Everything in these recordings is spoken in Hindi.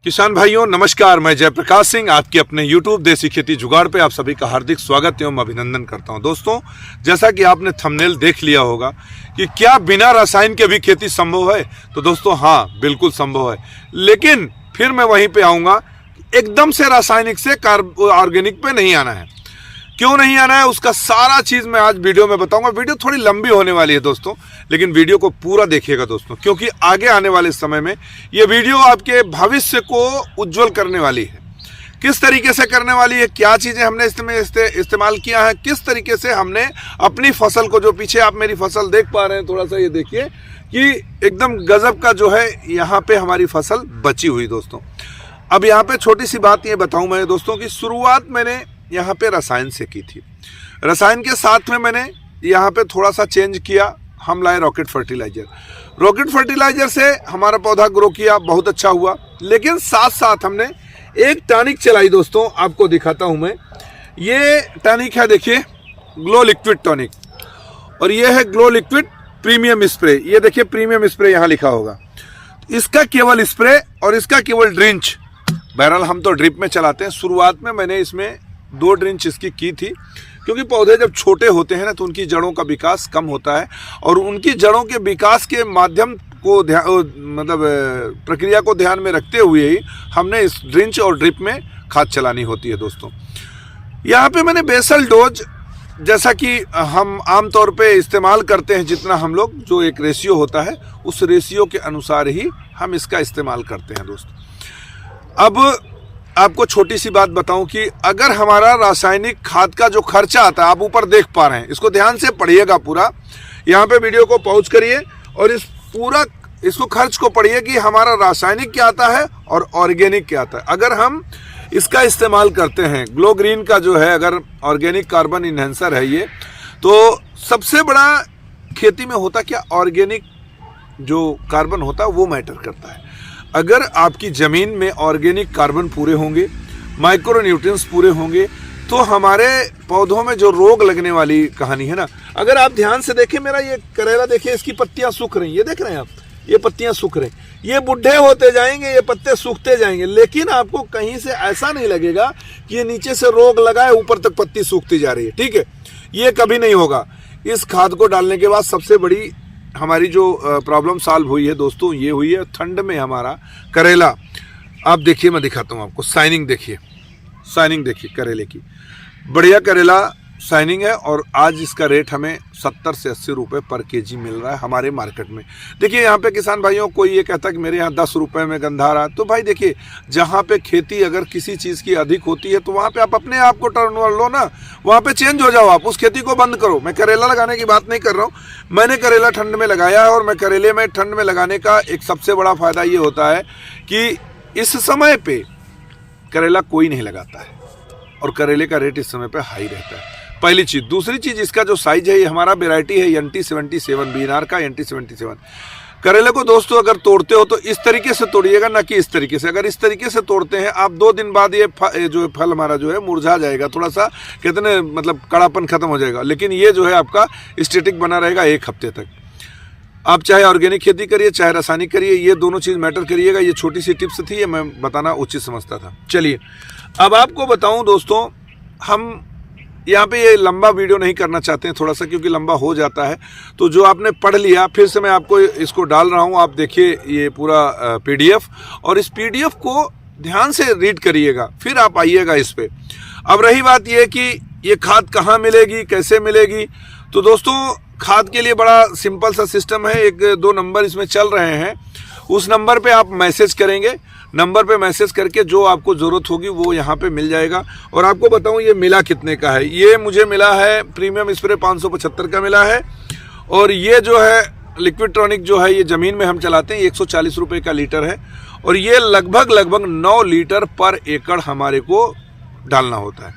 किसान भाइयों नमस्कार, मैं जयप्रकाश सिंह आपके अपने YouTube देसी खेती जुगाड़ पे आप सभी का हार्दिक स्वागत एवं अभिनंदन करता हूं। दोस्तों, जैसा कि आपने थंबनेल देख लिया होगा कि क्या बिना रसायन के भी खेती संभव है, तो दोस्तों हाँ, बिल्कुल संभव है। लेकिन फिर मैं वहीं पे आऊँगा, एकदम से रासायनिक से ऑर्गेनिक पे नहीं आना है। क्यों नहीं आना है, उसका सारा चीज़ मैं आज वीडियो में बताऊंगा। वीडियो थोड़ी लंबी होने वाली है दोस्तों, लेकिन वीडियो को पूरा देखिएगा दोस्तों, क्योंकि आगे आने वाले समय में ये वीडियो आपके भविष्य को उज्जवल करने वाली है। किस तरीके से करने वाली है, क्या चीज़ें हमने इसमें इस्तेमाल किया है, किस तरीके से हमने अपनी फसल को, जो पीछे आप मेरी फसल देख पा रहे हैं, थोड़ा सा ये देखिए कि एकदम गजब का जो है यहाँ पे हमारी फसल बची हुई दोस्तों। अब यहाँ पे छोटी सी बात ये बताऊँ मैं दोस्तों की शुरुआत मैंने यहाँ पे रसायन से की थी। रसायन के साथ में मैंने यहाँ पे थोड़ा सा चेंज किया, हम लाए रॉकेट फर्टिलाइजर। रॉकेट फर्टिलाइजर से हमारा पौधा ग्रो किया, बहुत अच्छा हुआ। लेकिन साथ साथ हमने एक टॉनिक चलाई दोस्तों, आपको दिखाता हूँ मैं। ये टॉनिक है, देखिए, ग्लो लिक्विड टॉनिक, और ये है ग्लो लिक्विड प्रीमियम स्प्रे। ये देखिए प्रीमियम स्प्रे यहाँ लिखा होगा। इसका केवल स्प्रे और इसका केवल ड्रिंच। बहरहाल हम तो ड्रिप में चलाते हैं। शुरुआत में मैंने इसमें 2 ड्रिंच इसकी की थी, क्योंकि पौधे जब छोटे होते हैं ना तो उनकी जड़ों का विकास कम होता है, और उनकी जड़ों के विकास के माध्यम को प्रक्रिया को ध्यान में रखते हुए ही हमने इस ड्रिंच और ड्रिप में खाद चलानी होती है दोस्तों। यहाँ पे मैंने बेसल डोज, जैसा कि हम आमतौर पे इस्तेमाल करते हैं, जितना हम लोग, जो एक रेशियो होता है, उस रेशियो के अनुसार ही हम इसका इस्तेमाल करते हैं दोस्तों। अब आपको छोटी सी बात बताऊं कि अगर हमारा रासायनिक खाद का जो खर्चा आता है, आप ऊपर देख पा रहे हैं, इसको ध्यान से पढ़िएगा पूरा। यहाँ पे वीडियो को पॉज करिए और इसको खर्च को पढ़िए कि हमारा रासायनिक क्या आता है और ऑर्गेनिक क्या आता है। अगर हम इसका इस्तेमाल करते हैं, ग्लो ग्रीन का जो है, अगर ऑर्गेनिक कार्बन इन्हेंसर है ये, तो सबसे बड़ा खेती में होता क्या, ऑर्गेनिक जो कार्बन होता है वो मैटर करता है। अगर आपकी ज़मीन में ऑर्गेनिक कार्बन पूरे होंगे, माइक्रो न्यूट्रिएंट्स पूरे होंगे, तो हमारे पौधों में जो रोग लगने वाली कहानी है ना, अगर आप ध्यान से देखें, मेरा ये करेला देखिए, इसकी पत्तियां सूख रही, ये देख रहे हैं आप, ये पत्तियां सूख रही, ये बुढ़े होते जाएंगे, ये पत्ते सूखते जाएंगे, लेकिन आपको कहीं से ऐसा नहीं लगेगा कि ये नीचे से रोग लगा है, ऊपर तक पत्ती सूखती जा रही है। ठीक है, ये कभी नहीं होगा। इस खाद को डालने के बाद सबसे बड़ी हमारी जो प्रॉब्लम सॉल्व हुई है दोस्तों, ये हुई है ठंड में हमारा करेला। आप देखिए, मैं दिखाता हूँ आपको, शाइनिंग देखिए, शाइनिंग देखिए करेले की, बढ़िया करेला शाइनिंग है। और आज इसका रेट हमें 70 से 80 रुपये पर केजी मिल रहा है हमारे मार्केट में। देखिए यहाँ पे किसान भाइयों, कोई ये कहता है कि मेरे यहाँ 10 रुपये में गंधा रहा, तो भाई देखिए, जहाँ पे खेती अगर किसी चीज़ की अधिक होती है तो वहाँ पे आप अपने आप को टर्नओवर लो ना, वहाँ पे चेंज हो जाओ, आप उस खेती को बंद करो। मैं करेला लगाने की बात नहीं कर रहा हूँ, मैंने करेला ठंड में लगाया है, और मैं करेले में ठंड में लगाने का एक सबसे बड़ा फ़ायदा ये होता है कि इस समय पर करेला कोई नहीं लगाता है, और करेले का रेट इस समय पर हाई रहता है, पहली चीज़। दूसरी चीज़, इसका जो साइज है, ये हमारा वेराइटी है NT77 बीनार का NT77 करेले को दोस्तों अगर तोड़ते हो तो इस तरीके से तोड़िएगा, ना कि इस तरीके से। अगर इस तरीके से तोड़ते हैं आप, 2 दिन बाद ये जो फल हमारा जो है मुरझा जाएगा, थोड़ा सा कहते हैं मतलब कड़ापन खत्म हो जाएगा। लेकिन ये जो है आपका स्टेटिक बना रहेगा 1 हफ्ते तक। आप चाहे ऑर्गेनिक खेती करिए, चाहे रासायनिक करिए, ये दोनों चीज़ मैटर करिएगा। ये छोटी सी टिप्स थी, ये मैं बताना उचित समझता था। चलिए अब आपको बताऊँ दोस्तों, हम यहाँ पे ये लंबा वीडियो नहीं करना चाहते हैं थोड़ा सा, क्योंकि लंबा हो जाता है। तो जो आपने पढ़ लिया, फिर से मैं आपको इसको डाल रहा हूँ, आप देखिए ये पूरा PDF, और इस PDF को ध्यान से रीड करिएगा, फिर आप आइएगा इस पे। अब रही बात ये कि ये खाद कहाँ मिलेगी, कैसे मिलेगी, तो दोस्तों खाद के लिए बड़ा सिंपल सा सिस्टम है। 1-2 नंबर इसमें चल रहे हैं, उस नंबर पे आप मैसेज करेंगे, नंबर पे मैसेज करके जो आपको ज़रूरत होगी वो यहाँ पे मिल जाएगा। और आपको बताऊँ ये मिला कितने का है, ये मुझे मिला है प्रीमियम स्प्रे 575 का मिला है, और ये जो है लिक्विड टॉनिक जो है, ये ज़मीन में हम चलाते हैं, 140 रुपये का लीटर है, और ये लगभग 9 लीटर पर एकड़ हमारे को डालना होता है।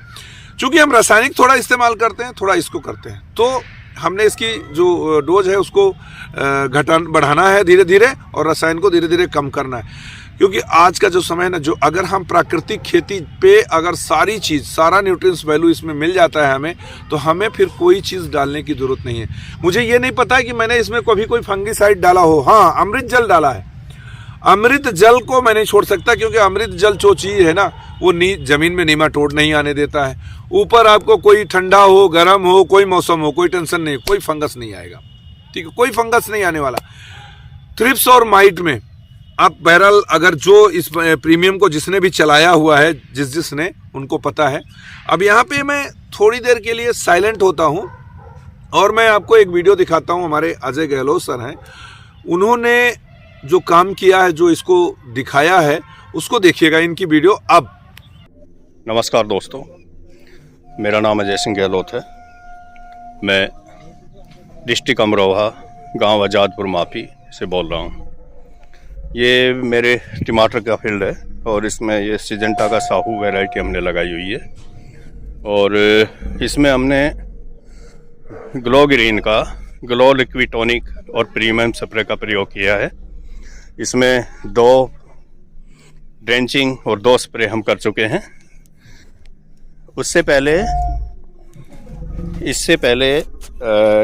चूँकि हम रासायनिक थोड़ा इस्तेमाल करते हैं, थोड़ा इसको करते हैं, तो हमने इसकी जो डोज है उसको बढ़ाना है धीरे धीरे, और रसायन को धीरे धीरे कम करना है। क्योंकि आज का जो समय है ना, जो अगर हम प्राकृतिक खेती पे अगर सारी चीज़, सारा न्यूट्रिएंट्स वैल्यू इसमें मिल जाता है हमें, तो हमें फिर कोई चीज़ डालने की ज़रूरत नहीं है। मुझे ये नहीं पता है कि मैंने इसमें कभी कोई फंगिसाइड डाला हो। हाँ, अमृत जल डाला है, अमृत जल को मैं नहीं छोड़ सकता, क्योंकि अमृत जल जो चीज़ है ना वो जमीन में नीमाटोड नहीं आने देता है। ऊपर आपको कोई ठंडा हो, गर्म हो, कोई मौसम हो, कोई टेंशन नहीं, कोई फंगस नहीं आएगा, ठीक है, कोई फंगस नहीं आने वाला। थ्रिप्स और माइट में आप बहरहाल अगर जो इस प्रीमियम को जिसने भी चलाया हुआ है, जिसने उनको पता है। अब यहाँ पे मैं थोड़ी देर के लिए साइलेंट होता हूँ और मैं आपको एक वीडियो दिखाता हूँ। हमारे अजय गहलोत सर हैं, उन्होंने जो काम किया है, जो इसको दिखाया है, उसको देखिएगा इनकी वीडियो। अब नमस्कार दोस्तों, मेरा नाम अजय सिंह गहलोत है। मैं डिस्ट्रिक्ट अमरोहा, गांव आज़ादपुर माफी से बोल रहा हूं। ये मेरे टमाटर का फील्ड है और इसमें ये सिजेंटा का साहू वैरायटी हमने लगाई हुई है और इसमें हमने ग्लो ग्रीन का ग्लो लिक्विड टॉनिक और प्रीमियम स्प्रे का प्रयोग किया है। इसमें 2 ड्रेंचिंग और 2 स्प्रे हम कर चुके हैं। इससे पहले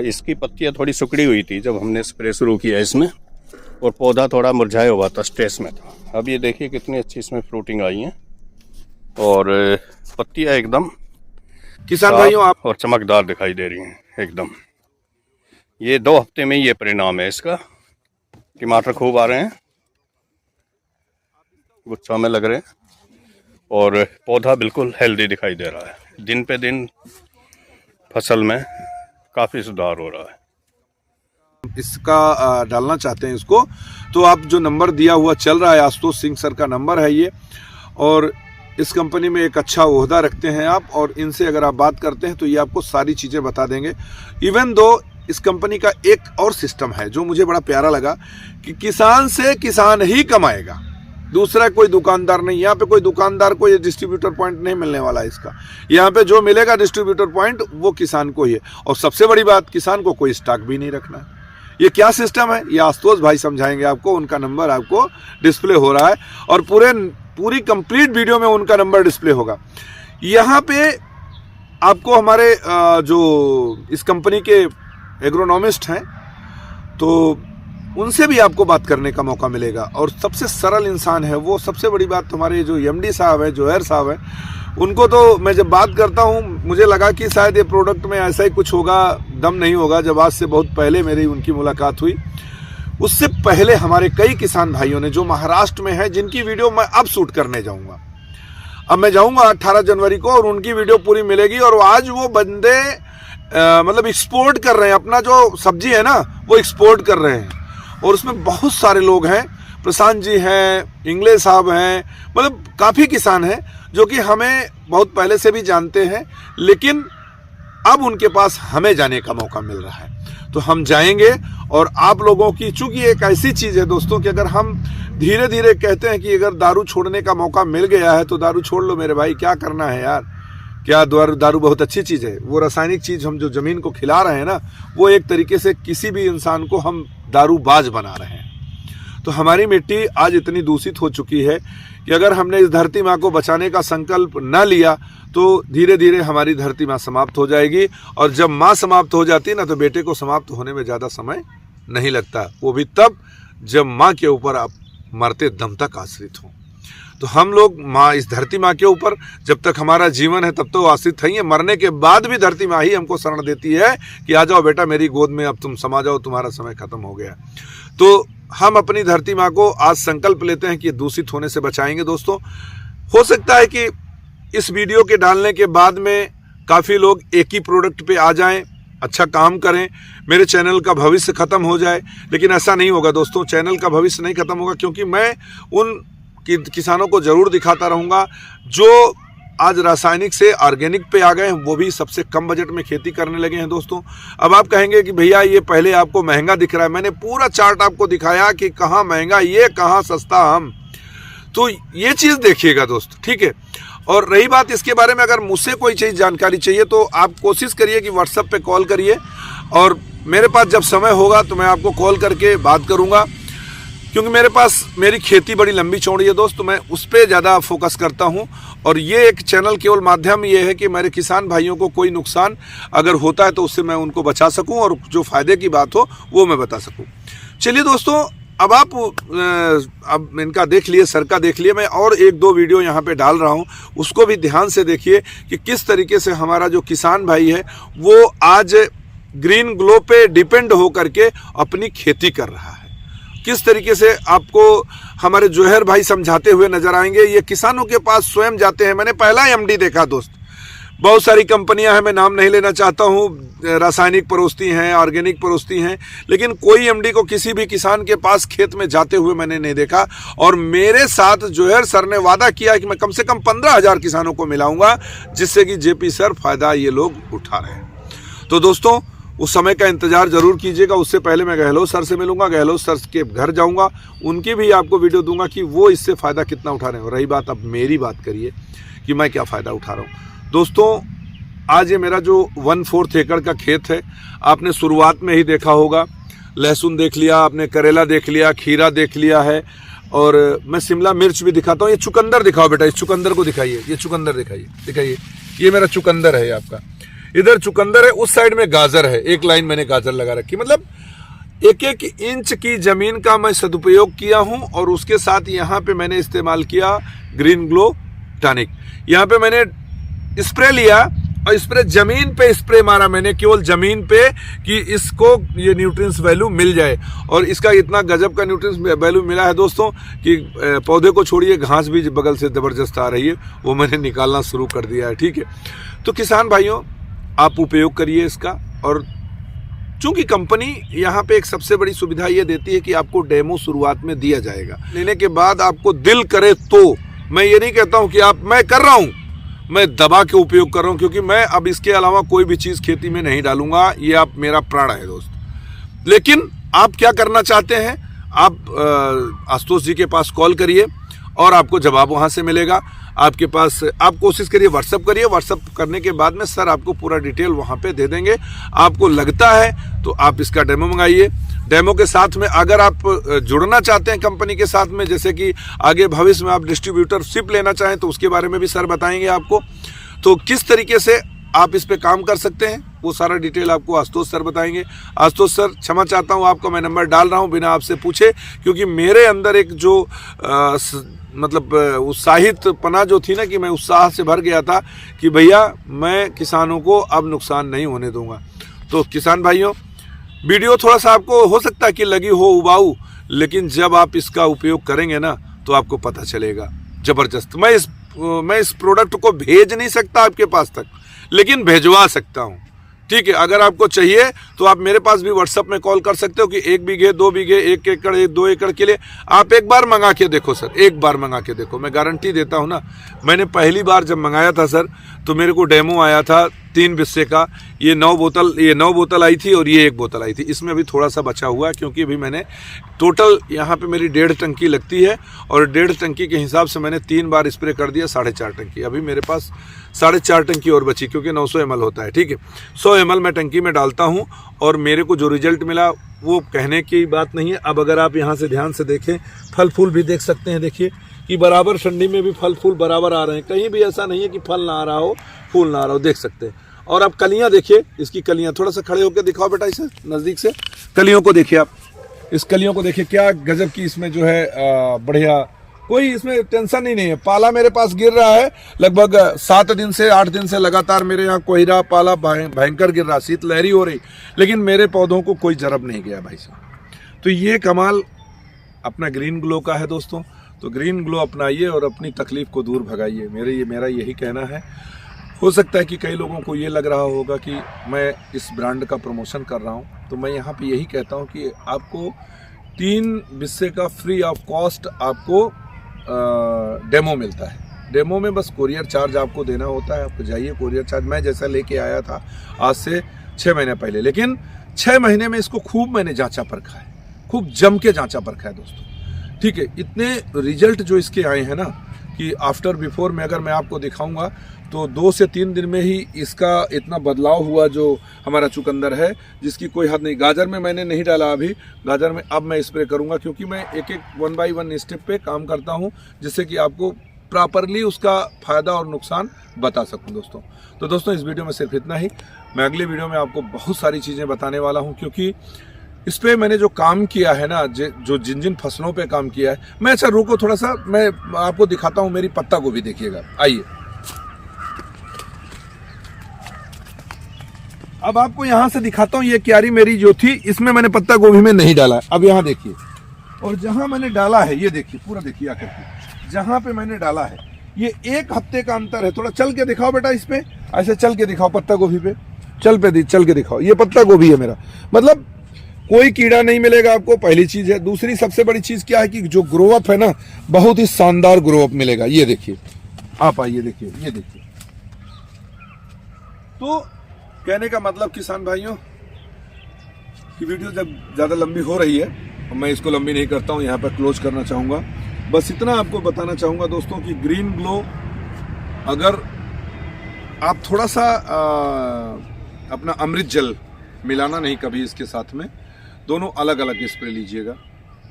इसकी पत्तियां थोड़ी सुकड़ी हुई थी जब हमने स्प्रे शुरू किया इसमें, और पौधा थोड़ा मुरझाया हुआ था, स्ट्रेस में था। अब ये देखिए कितनी अच्छी इसमें फ्रूटिंग आई है और पत्तियां एकदम किसान भाइयों आप और चमकदार दिखाई दे रही हैं एकदम। ये 2 हफ्ते में ये परिणाम है इसका। टमाटर खूब आ रहे हैं, गुच्छा में लग रहे हैं और पौधा बिल्कुल हेल्दी दिखाई दे रहा है। दिन पे दिन फसल में काफ़ी सुधार हो रहा है। इसका डालना चाहते हैं इसको, तो आप जो नंबर दिया हुआ चल रहा है, आशुतोष सिंह सर का नंबर है ये, और इस कंपनी में एक अच्छा ओहदा रखते हैं आप, और इनसे अगर आप बात करते हैं तो ये आपको सारी चीज़ें बता देंगे। इवन दो इस कंपनी का एक और सिस्टम है जो मुझे बड़ा प्यारा लगा कि किसान से किसान ही कमाएगा, दूसरा कोई दुकानदार नहीं। यहाँ पे कोई दुकानदार को ये डिस्ट्रीब्यूटर पॉइंट नहीं मिलने वाला है इसका। यहाँ पे जो मिलेगा डिस्ट्रीब्यूटर पॉइंट वो किसान को ही है, और सबसे बड़ी बात, किसान को कोई स्टॉक भी नहीं रखना है। ये क्या सिस्टम है ये आशुतोष भाई समझाएंगे आपको। उनका नंबर आपको डिस्प्ले हो रहा है और पूरी कंप्लीट वीडियो में उनका नंबर डिस्प्ले होगा। यहाँ पे आपको हमारे जो इस कंपनी के एग्रोनॉमिस्ट हैं तो उनसे भी आपको बात करने का मौका मिलेगा, और सबसे सरल इंसान है वो। सबसे बड़ी बात हमारे जो एमडी साहब है, जोहर साहब है, उनको तो मैं जब बात करता हूँ मुझे लगा कि शायद ये प्रोडक्ट में ऐसा ही कुछ होगा, दम नहीं होगा। जब आज से बहुत पहले मेरी उनकी मुलाकात हुई, उससे पहले हमारे कई किसान भाइयों ने जो महाराष्ट्र में है, जिनकी वीडियो मैं अब शूट करने जाऊँगा। अब मैं जाऊँगा 18 जनवरी को और उनकी वीडियो पूरी मिलेगी। और आज वो बंदे मतलब एक्सपोर्ट कर रहे हैं, अपना जो सब्जी है ना वो एक्सपोर्ट कर रहे हैं, और उसमें बहुत सारे लोग हैं। प्रशांत जी हैं, इंग्ले साहब हैं, मतलब काफ़ी किसान हैं जो कि हमें बहुत पहले से भी जानते हैं, लेकिन अब उनके पास हमें जाने का मौका मिल रहा है। तो हम जाएंगे, और आप लोगों की, चूंकि एक ऐसी चीज़ है दोस्तों कि अगर हम धीरे धीरे कहते हैं कि अगर दारू छोड़ने का मौका मिल गया है तो दारू छोड़ लो मेरे भाई, क्या करना है यार। क्या दारू बहुत अच्छी चीज़ है। वो रासायनिक चीज़ हम जो ज़मीन को खिला रहे हैं ना, वो एक तरीके से किसी भी इंसान को हम दारूबाज बना रहे हैं। तो हमारी मिट्टी आज इतनी दूषित हो चुकी है कि अगर हमने इस धरती माँ को बचाने का संकल्प न लिया तो धीरे धीरे हमारी धरती माँ समाप्त हो जाएगी। और जब माँ समाप्त हो जाती है ना, तो बेटे को समाप्त होने में ज़्यादा समय नहीं लगता, वो भी तब जब माँ के ऊपर आप मरते दम तक आश्रित हों। तो हम लोग माँ, इस धरती माँ के ऊपर जब तक हमारा जीवन है तब तो आश्रित है। मरने के बाद भी धरती माँ ही हमको शरण देती है कि आ जाओ बेटा मेरी गोद में, अब तुम समा जाओ, तुम्हारा समय खत्म हो गया। तो हम अपनी धरती माँ को आज संकल्प लेते हैं कि दूषित होने से बचाएंगे। दोस्तों, हो सकता है कि इस वीडियो के डालने के बाद में काफ़ी लोग एक ही प्रोडक्ट पे आ जाएं, अच्छा काम करें, मेरे चैनल का भविष्य खत्म हो जाए, लेकिन ऐसा नहीं होगा दोस्तों। चैनल का भविष्य नहीं खत्म होगा, क्योंकि मैं उन किसानों को ज़रूर दिखाता रहूँगा जो आज रासायनिक से ऑर्गेनिक पे आ गए हैं, वो भी सबसे कम बजट में खेती करने लगे हैं। दोस्तों, अब आप कहेंगे कि भैया ये पहले आपको महंगा दिख रहा है, मैंने पूरा चार्ट आपको दिखाया कि कहाँ महंगा ये, कहाँ सस्ता हम। तो ये चीज़ देखिएगा दोस्त, ठीक है। और रही बात इसके बारे में, अगर मुझसे कोई चीज़ जानकारी चाहिए तो आप कोशिश करिए कि व्हाट्सएप पे कॉल करिए, और मेरे पास जब समय होगा तो मैं आपको कॉल करके बात करूँगा, क्योंकि मेरे पास मेरी खेती बड़ी लंबी चौड़ी है दोस्त, तो मैं उस पर ज़्यादा फोकस करता हूं। और ये एक चैनल केवल माध्यम ये है कि मेरे किसान भाइयों को कोई नुकसान अगर होता है तो उससे मैं उनको बचा सकूं, और जो फ़ायदे की बात हो वो मैं बता सकूं। चलिए दोस्तों, अब आप अब इनका देख लिए, सर का देख लिए, मैं और एक दो वीडियो यहाँ पे डाल रहा हूँ, उसको भी ध्यान से देखिए कि किस तरीके से हमारा जो किसान भाई है वो आज ग्रीन ग्लो पे डिपेंड होकर के अपनी खेती कर रहा है। किस तरीके से आपको हमारे जोहर भाई समझाते हुए नजर आएंगे। ये किसानों के पास स्वयं जाते हैं। मैंने पहला एमडी देखा दोस्त, बहुत सारी कंपनियां हैं, मैं नाम नहीं लेना चाहता हूं, रासायनिक परोसती हैं, ऑर्गेनिक परोसती हैं, लेकिन कोई एमडी को किसी भी किसान के पास खेत में जाते हुए मैंने नहीं देखा। और मेरे साथ जोहर सर ने वादा किया कि मैं कम से कम 15,000 किसानों को मिलाऊंगा, जिससे कि जेपी सर फायदा ये लोग उठा रहे हैं। तो दोस्तों उस समय का इंतजार जरूर कीजिएगा। उससे पहले मैं गहलोत सर से मिलूंगा, गहलोत सर के घर जाऊंगा, उनकी भी आपको वीडियो दूंगा कि वो इससे फ़ायदा कितना उठा रहे हैं। रही बात अब मेरी बात करिए कि मैं क्या फ़ायदा उठा रहा हूँ। दोस्तों आज ये मेरा जो 1/4 एकड़ का खेत है, आपने शुरुआत में ही देखा होगा, लहसुन देख लिया आपने, करेला देख लिया, खीरा देख लिया है, और मैं शिमला मिर्च भी दिखाता हूँ। ये चुकंदर दिखाओ बेटा, इस चुकंदर को दिखाइए, ये चुकंदर दिखाइए, ये मेरा चुकंदर है आपका, इधर चुकंदर है, उस साइड में गाजर है, एक लाइन मैंने गाजर लगा रखी। मतलब 1-1 इंच की जमीन का मैं सदुपयोग किया हूं। और उसके साथ यहाँ पे मैंने इस्तेमाल किया ग्रीन ग्लो टॉनिक। यहाँ पे मैंने स्प्रे लिया और स्प्रे जमीन पे स्प्रे मारा मैंने, केवल जमीन पे, कि इसको ये न्यूट्रिएंट्स वैल्यू मिल जाए। और इसका इतना गजब का न्यूट्रिएंट्स वैल्यू मिला है दोस्तों कि पौधे को छोड़िए, घास भी बगल से जबरदस्त आ रही है, वो मैंने निकालना शुरू कर दिया है। ठीक है, तो किसान भाइयों आप उपयोग करिए इसका। और चूंकि कंपनी यहाँ पे एक सबसे बड़ी सुविधा ये देती है कि आपको डेमो शुरुआत में दिया जाएगा, लेने के बाद आपको दिल करे तो, मैं ये नहीं कहता हूँ कि मैं कर रहा हूँ, मैं दबा के उपयोग कर रहा हूँ, क्योंकि मैं अब इसके अलावा कोई भी चीज़ खेती में नहीं डालूंगा, ये आप मेरा प्राण है दोस्त। लेकिन आप क्या करना चाहते हैं, आप आशुतोष जी के पास कॉल करिए और आपको जवाब वहाँ से मिलेगा। आपके पास आप कोशिश करिए, व्हाट्सअप करिए, व्हाट्सअप करने के बाद में सर आपको पूरा डिटेल वहाँ पे दे देंगे। आपको लगता है तो आप इसका डेमो मंगाइए। डेमो के साथ में अगर आप जुड़ना चाहते हैं कंपनी के साथ में, जैसे कि आगे भविष्य में आप डिस्ट्रीब्यूटरशिप लेना चाहें, तो उसके बारे में भी सर बताएंगे आपको। तो किस तरीके से आप इस पे काम कर सकते हैं वो सारा डिटेल आपको आशुतोष सर बताएंगे। आशुतोष सर क्षमा चाहता हूँ, आपको मैं नंबर डाल रहा हूँ बिना आपसे पूछे, क्योंकि मेरे अंदर एक जो मतलब उत्साहित पना जो थी ना, कि मैं उत्साह से भर गया था कि भैया मैं किसानों को अब नुकसान नहीं होने दूंगा। तो किसान भाइयों वीडियो थोड़ा सा आपको हो सकता है कि लगी हो उबाऊ, लेकिन जब आप इसका उपयोग करेंगे ना तो आपको पता चलेगा जबरदस्त। मैं इस प्रोडक्ट को भेज नहीं सकता आपके पास तक, लेकिन भेजवा सकता हूँ। ठीक है, अगर आपको चाहिए तो आप मेरे पास भी व्हाट्सएप में कॉल कर सकते हो कि 1 बीघे 2 बीघे 1 एकड़ 2 एकड़ के लिए आप एक बार मंगा के देखो सर, एक बार मंगा के देखो। मैं गारंटी देता हूँ ना, मैंने पहली बार जब मंगाया था सर तो मेरे को डेमो आया था 3 बिस्से का, ये 9 बोतल आई थी और ये 1 बोतल आई थी। इसमें अभी थोड़ा सा बचा हुआ है, क्योंकि अभी मैंने टोटल यहाँ पे मेरी 1.5 टंकी लगती है, और 1.5 टंकी के हिसाब से मैंने 3 बार स्प्रे कर दिया, 4.5 टंकी। अभी मेरे पास 4.5 टंकी और बची, क्योंकि 900 ml होता है। ठीक है, 100 ml मैं टंकी में डालता हूँ, और मेरे को जो रिजल्ट मिला वो कहने की बात नहीं है। अब अगर आप यहाँ से ध्यान से देखें, फल फूल भी देख सकते हैं, देखिए कि बराबर ठंडी में भी फल फूल बराबर आ रहे हैं, कहीं भी ऐसा नहीं है कि फल ना आ रहा हो, फूल ना आ रहा हो, देख सकते हैं। और आप कलियां देखिए, इसकी कलियां थोड़ा सा खड़े होकर दिखाओ बेटा, इसे नज़दीक से कलियों को देखिए आप, इस कलियों को देखिए, क्या गजब की इसमें जो है बढ़िया, कोई इसमें टेंशन ही नहीं है। पाला मेरे पास गिर रहा है लगभग 7 दिन से 8 दिन से लगातार मेरे यहाँ कोहरा पाला भयंकर गिर रहा, शीतलहरी हो रही, लेकिन मेरे पौधों को कोई जरब नहीं गया भाई साहब। तो ये कमाल अपना ग्रीन ग्लो का है दोस्तों। तो ग्रीन ग्लो अपनाइए और अपनी तकलीफ को दूर भगाइए, मेरा यही कहना है। हो सकता है कि कई लोगों को ये लग रहा होगा कि मैं इस ब्रांड का प्रमोशन कर रहा हूँ, तो मैं यहाँ पे यही कहता हूँ कि आपको 3 बिस्से का फ्री ऑफ कॉस्ट आपको डेमो मिलता है। डेमो में बस कोरियर चार्ज आपको देना होता है, आपको जाइए कोरियर चार्ज, मैं जैसा लेके आया था आज से 6 महीने पहले, लेकिन 6 महीने में इसको खूब मैंने जांचा परखा है, खूब जम के जांचा परखा है दोस्तों। ठीक है, इतने रिजल्ट जो इसके आए हैं ना कि आफ्टर बिफोर में अगर मैं आपको दिखाऊंगा तो 2 से 3 दिन में ही इसका इतना बदलाव हुआ जो हमारा चुकंदर है, जिसकी कोई हद नहीं। गाजर में मैंने नहीं डाला अभी, गाजर में अब मैं स्प्रे करूंगा, क्योंकि मैं एक 1 बाई 1 स्टेप पे काम करता हूं, जिससे कि आपको प्रॉपरली उसका फ़ायदा और नुकसान बता सकूं दोस्तों। तो दोस्तों इस वीडियो में सिर्फ इतना ही। मैं अगले वीडियो में आपको बहुत सारी चीज़ें बताने वाला हूँ, क्योंकि इस पे मैंने जो काम किया है ना, जो जिन जिन फसलों पे काम किया है, मैं अच्छा रुको थोड़ा सा, मैं आपको दिखाता हूँ मेरी पत्ता गोभी। देखिएगा, आइए अब आपको यहाँ से दिखाता हूँ। ये क्यारी मेरी जो थी, इसमें मैंने पत्ता गोभी में नहीं डाला है। अब यहाँ देखिए, और जहां मैंने डाला है ये देखिए, पूरा देखिए आकर के जहां पे मैंने डाला है, ये 1 हफ्ते का अंतर है। थोड़ा चल के दिखाओ बेटा, इस पे ऐसे चल के दिखाओ, पत्ता गोभी पे चल के दिखाओ। ये पत्ता गोभी है मेरा, मतलब कोई कीड़ा नहीं मिलेगा आपको, पहली चीज है। दूसरी सबसे बड़ी चीज क्या है कि जो ग्रो अप है ना, बहुत ही शानदार ग्रो अप मिलेगा। ये देखिए, आप आइए देखिए, ये देखिए। तो कहने का मतलब किसान भाइयों की वीडियो जब ज्यादा लंबी हो रही है, मैं इसको लंबी नहीं करता हूं, यहाँ पर क्लोज करना चाहूंगा। बस इतना आपको बताना चाहूंगा दोस्तों कि ग्रीन ग्लो, अगर आप थोड़ा सा अपना अमृत जल मिलाना नहीं कभी इसके साथ में, दोनों अलग अलग स्प्रे लीजिएगा।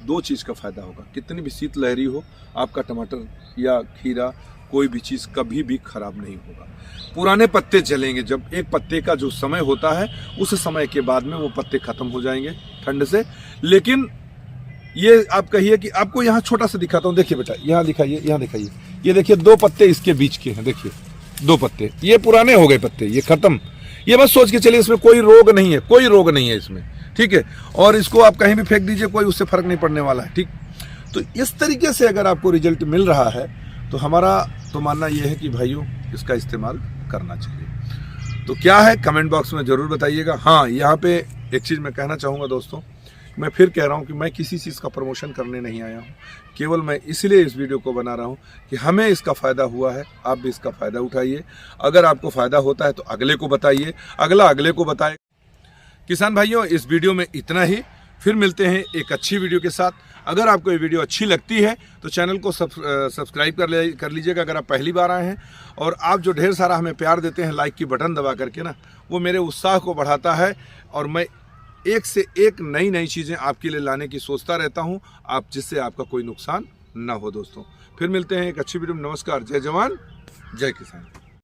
2 चीज़ का फायदा होगा। कितनी भी शीतलहरी हो, आपका टमाटर या खीरा कोई भी चीज़ कभी भी खराब नहीं होगा। पुराने पत्ते जलेंगे, जब एक पत्ते का जो समय होता है उस समय के बाद में वो पत्ते खत्म हो जाएंगे ठंड से। लेकिन ये आप कहिए कि आपको यहाँ छोटा सा दिखाता हूँ, देखिए बेटा, यहाँ दिखाइए, यहाँ दिखाइए, ये देखिए 2 पत्ते इसके बीच के हैं, देखिए 2 पत्ते, ये पुराने हो गए पत्ते, ये खत्म। ये बस सोच के चलिए इसमें कोई रोग नहीं है, कोई रोग नहीं है इसमें, ठीक है। और इसको आप कहीं भी फेंक दीजिए, कोई उससे फर्क नहीं पड़ने वाला है, ठीक। तो इस तरीके से अगर आपको रिजल्ट मिल रहा है तो हमारा तो मानना यह है कि भाइयों इसका इस्तेमाल करना चाहिए। तो क्या है, कमेंट बॉक्स में जरूर बताइएगा। हाँ, यहाँ पे एक चीज़ मैं कहना चाहूँगा दोस्तों, मैं फिर कह रहा हूँ कि मैं किसी चीज़ का प्रमोशन करने नहीं आया हूँ, केवल मैं इसलिए इस वीडियो को बना रहा हूँ कि हमें इसका फ़ायदा हुआ है, आप भी इसका फ़ायदा उठाइए। अगर आपको फ़ायदा होता है तो अगले को बताइए, अगला अगले को बताए। किसान भाइयों, इस वीडियो में इतना ही, फिर मिलते हैं एक अच्छी वीडियो के साथ। अगर आपको ये वीडियो अच्छी लगती है तो चैनल को सब्सक्राइब कर लीजिएगा अगर आप पहली बार आए हैं। और आप जो ढेर सारा हमें प्यार देते हैं लाइक की बटन दबा करके ना, वो मेरे उत्साह को बढ़ाता है और मैं एक से एक नई चीज़ें आपके लिए लाने की सोचता रहता हूं, आप जिससे आपका कोई नुकसान ना हो। दोस्तों फिर मिलते हैं एक अच्छी वीडियो में। नमस्कार, जय जवान जय किसान।